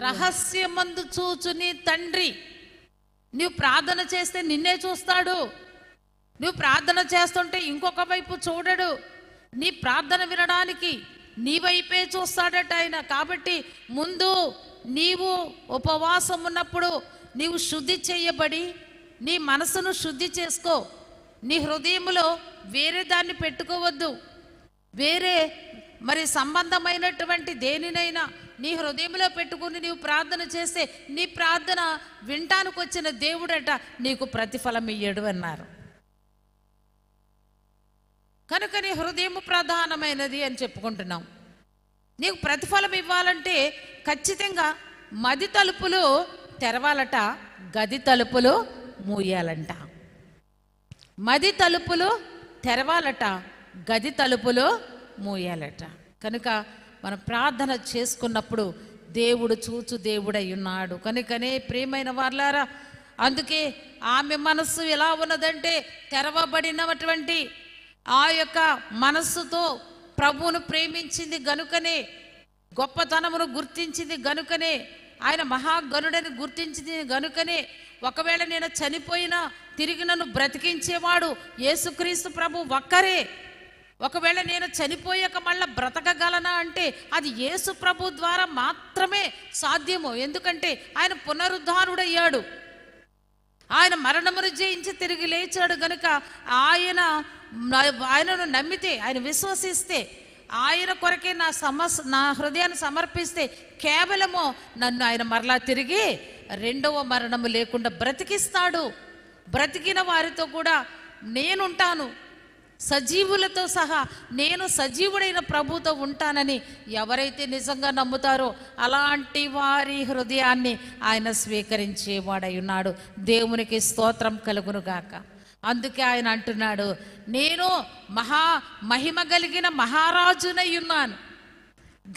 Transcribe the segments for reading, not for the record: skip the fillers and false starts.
రహస్యమందు చూచు నీ తండ్రి. నువ్వు ప్రార్థన చేస్తే నిన్నే చూస్తాడు. నువ్వు ప్రార్థన చేస్తుంటే ఇంకొక వైపు చూడడు. నీ ప్రార్థన వినడానికి నీ వైపే చూస్తాడట ఆయన. కాబట్టి ముందు నీవు ఉపవాసం ఉన్నప్పుడు నీవు శుద్ధి చేయబడి నీ మనసును శుద్ధి చేసుకో. నీ హృదయంలో వేరే దాన్ని పెట్టుకోవద్దు. వేరే మరి సంబంధమైనటువంటి దేనినైనా నీ హృదయంలో పెట్టుకుని నీవు ప్రార్థన చేస్తే నీ ప్రార్థన వినటానికి వచ్చిన దేవుడట నీకు ప్రతిఫలం ఇయ్యడు అన్నారు. కనుక నీ హృదయం ప్రధానమైనది అని చెప్పుకుంటున్నాం. నీకు ప్రతిఫలం ఇవ్వాలంటే ఖచ్చితంగా మది తలుపులు తెరవాలట, గది తలుపులు మూయాలంట. మది తలుపులు తెరవాలట, గది తలుపులు మూయాలట. కనుక మనం ప్రార్థన చేసుకున్నప్పుడు దేవుడు చూచు దేవుడై ఉన్నాడు. కనుకనే ప్రియమైన వార్లారా, అందుకే ఆమె మనస్సు ఎలా ఉన్నదంటే తెరవబడినటువంటి ఆ యొక్క మనస్సుతో ప్రభువును ప్రేమించింది గనుకనే, గొప్పతనమును గుర్తించింది గనుకనే, ఆయన మహాగణుడని గుర్తించింది గనుకనే, ఒకవేళ నేను చనిపోయినా తిరిగి నన్ను బ్రతికించేవాడు యేసుక్రీస్తు ప్రభు ఒక్కరే. ఒకవేళ నేను చనిపోయాక మళ్ళీ బ్రతకగలనా అంటే అది యేసు ప్రభు ద్వారా మాత్రమే సాధ్యము. ఎందుకంటే ఆయన పునరుద్ధానుడయ్యాడు, ఆయన మరణమును జయించి తిరిగి లేచాడు. గనుక ఆయనను నమ్మితే, ఆయన విశ్వసిస్తే, ఆయన కొరకే నా హృదయాన్ని సమర్పిస్తే కేవలము నన్ను ఆయన మరలా తిరిగి రెండవ మరణము లేకుండా బ్రతికిస్తాడు. బ్రతికిన వారితో కూడా నేనుంటాను, సజీవులతో సహా నేను సజీవుడైన ప్రభుతో ఉంటానని ఎవరైతే నిజంగా నమ్ముతారో అలాంటి వారి హృదయాన్ని ఆయన స్వీకరించేవాడై ఉన్నాడు. దేవునికి స్తోత్రం కలుగునుగాక. అందుకే ఆయన అంటున్నాడు, నేను మహిమ కలిగిన మహారాజునై ఉన్నాను,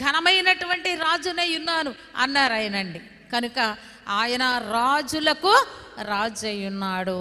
ఘనమైనటువంటి రాజునై ఉన్నాను అన్నారు ఆయనండి. కనుక ఆయన రాజులకు రాజై ఉన్నాడు.